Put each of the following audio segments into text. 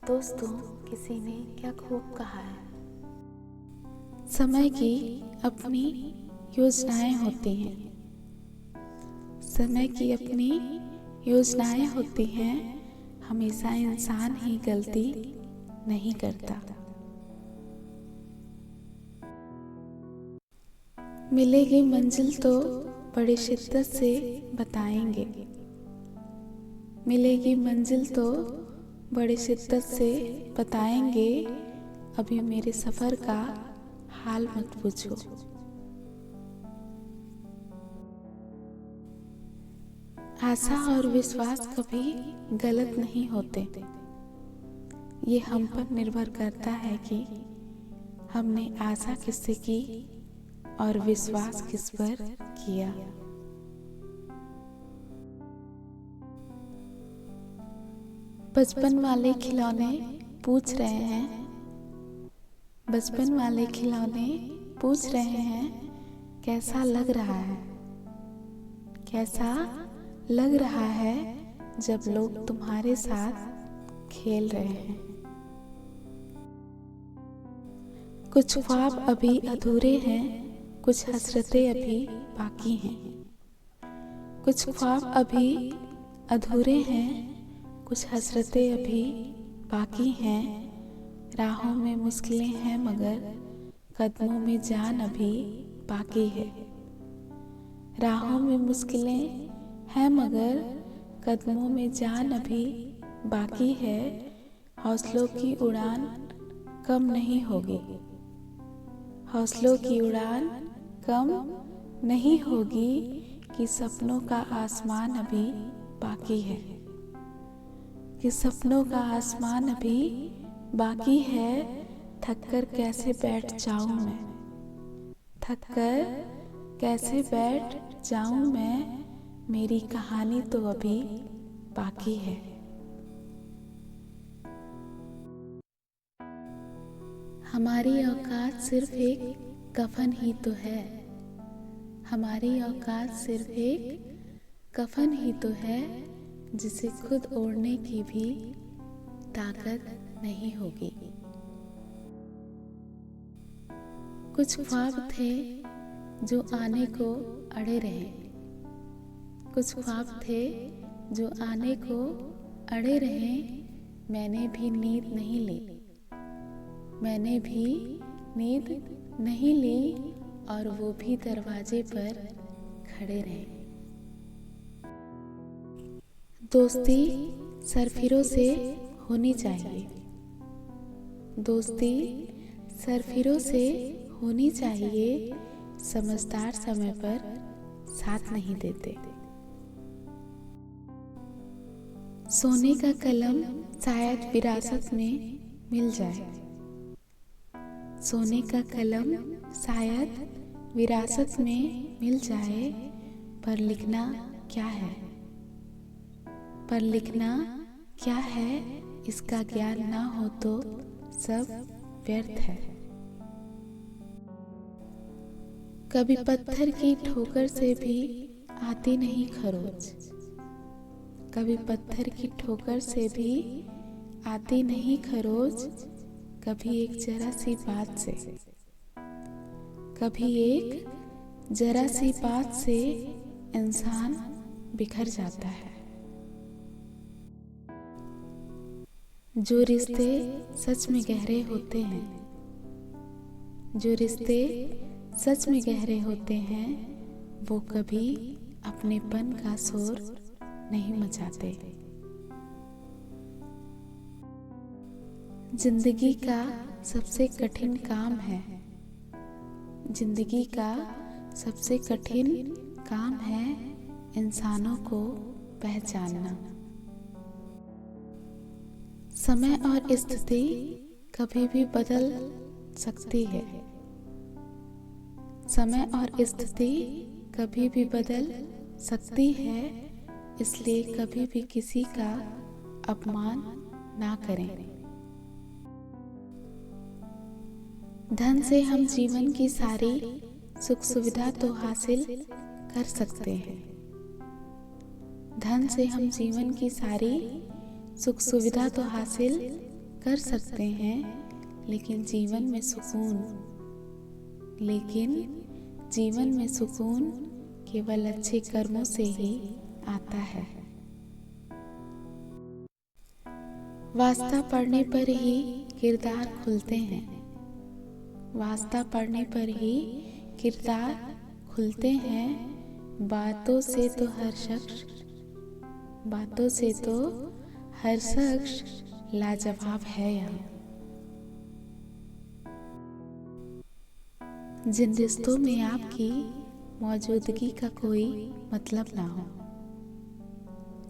दोस्तों, किसी ने क्या खूब कहा है, समय की अपनी योजनाएं होती हैं। समय की अपनी योजनाएं होती हैं। हमेशा इंसान ही गलती नहीं करता। मिलेगी मंजिल तो बड़ी शिद्दत से बताएंगे। मिलेगी मंजिल तो बड़ी शिद्दत से बताएंगे। अभी मेरे सफ़र का हाल मत पूछो। आशा और विश्वास कभी गलत नहीं होते। ये हम पर निर्भर करता है कि हमने आशा किससे की और विश्वास किस पर किया। बचपन वाले खिलौने पूछ रहे हैं। बचपन वाले खिलौने पूछ रहे हैं, कैसा लग रहा है? कैसा लग रहा है जब लोग तुम्हारे साथ खेल रहे हैं? कुछ ख्वाब अभी अधूरे हैं, कुछ हसरतें अभी बाकी हैं। कुछ ख्वाब अभी अधूरे हैं, कुछ हसरतें अभी बाकी हैं। राहों में मुश्किलें हैं मगर कदमों में जान अभी बाकी है। राहों में मुश्किलें हैं मगर कदमों में जान अभी बाकी है। हौसलों की उड़ान कम नहीं होगी। हौसलों की उड़ान कम नहीं होगी कि सपनों का आसमान अभी बाकी है। कि सपनों का आसमान अभी बाकी है। थक कर कैसे बैठ जाऊं मैं? थक कर कैसे बैठ जाऊं मैं? मेरी कहानी तो अभी बाकी है। हमारी औकात सिर्फ एक कफन ही तो है। हमारी औकात सिर्फ एक कफन ही तो है, जिसे खुद ओढ़ने की भी ताकत नहीं होगी। कुछ ख्वाब थे जो आने को अड़े रहे। कुछ ख्वाब थे जो आने को अड़े रहे। मैंने भी नींद नहीं ली। मैंने भी नींद नहीं ली और वो भी दरवाजे पर खड़े रहे। दोस्ती सरफिरों से होनी चाहिए। दोस्ती सरफिरों से होनी चाहिए। समझदार समय पर साथ नहीं देते। सोने का कलम शायद विरासत में मिल जाए। सोने का कलम शायद विरासत में मिल जाए, पर लिखना क्या है? पर लिखना क्या है? इसका ज्ञान ना हो तो सब व्यर्थ है। कभी पत्थर की ठोकर से भी आती नहीं खरोच। कभी पत्थर की ठोकर से भी आती नहीं खरोच। कभी एक जरा सी बात से, कभी एक जरा सी बात से इंसान बिखर जाता है। जो रिश्ते सच में गहरे होते हैं, जो रिश्ते सच में गहरे होते हैं, वो कभी अपनेपन का शोर नहीं मचाते। जिंदगी का सबसे कठिन काम है। जिंदगी का सबसे कठिन काम है इंसानों को पहचानना। समय और स्थिति कभी भी बदल सकती है। समय और स्थिति कभी भी बदल सकती है, इसलिए कभी भी किसी का अपमान ना करें। धन से हम जीवन की सारी सुख सुविधा तो हासिल कर सकते हैं। धन से हम जीवन की सारी सुख सुविधा तो हासिल कर सकते हैं, लेकिन जीवन में सुकून केवल अच्छे कर्मों से ही आता है। वास्ता पढ़ने पर ही किरदार खुलते हैं। वास्ता पढ़ने पर ही किरदार खुलते हैं। बातों से तो हर शख्स लाजवाब है यहाँ। जिन रिश्तों में आपकी मौजूदगी का कोई मतलब ना हो,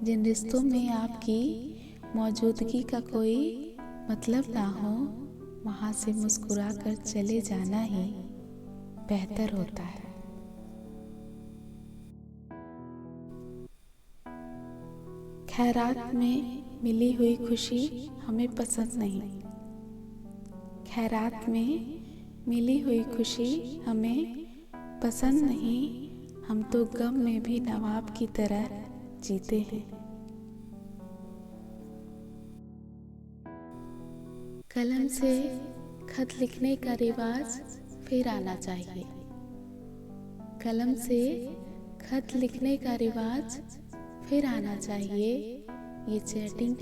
जिन रिश्तों में आपकी मौजूदगी का कोई मतलब ना हो, वहाँ से मुस्कुरा कर चले जाना ही बेहतर होता है। खैरात में मिली हुई खुशी हमें पसंद नहीं। खैरात में मिली हुई खुशी हमें पसंद नहीं। हम तो गम में भी नवाब की तरह जीते हैं। कलम से खत लिखने का रिवाज फिर आना चाहिए। कलम से खत लिखने का रिवाज फिर आना चाहिए। ये चैटिंग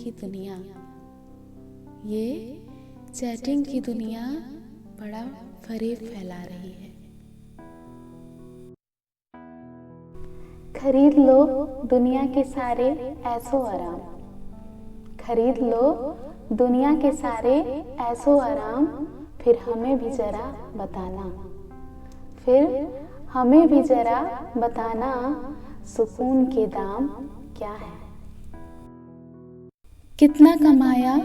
की दुनिया बड़ा फरेब फैला रही है। खरीद लो दुनिया के सारे ऐसो आराम। खरीद लो दुनिया के सारे ऐसो आराम। फिर हमें भी जरा बताना सुकून के दाम क्या है। कितना कमाया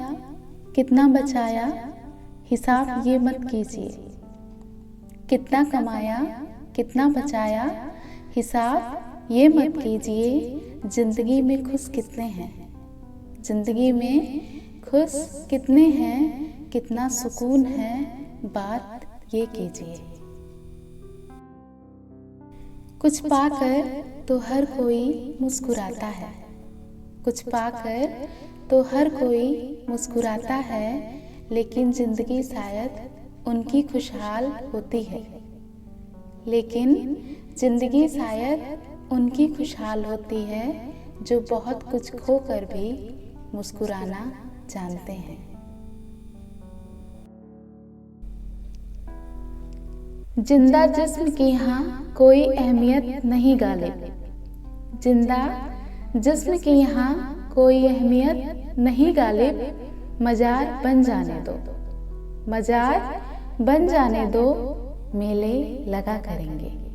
कितना बचाया हिसाब ये मत कीजिए। कितना कमाया कितना बचाया हिसाब ये मत कीजिए। जिंदगी में खुश कितने हैं, जिंदगी में खुश कितने हैं, कितना सुकून है, बात ये कीजिए। कुछ पाकर तो हर कोई मुस्कुराता है। कुछ पाकर तो हर कोई मुस्कुराता है, लेकिन जिंदगी शायद उनकी खुशहाल होती है। लेकिन जिंदगी शायद उनकी खुशहाल होती है जो बहुत कुछ खोकर भी मुस्कुराना जानते हैं। जिंदा जिस्म की यहाँ कोई अहमियत नहीं गालिब। जिंदा जिस्म की यहाँ कोई अहमियत नहीं गालिब। मजार बन जाने दो, मजार बन जाने दो, मेले लगा करेंगे।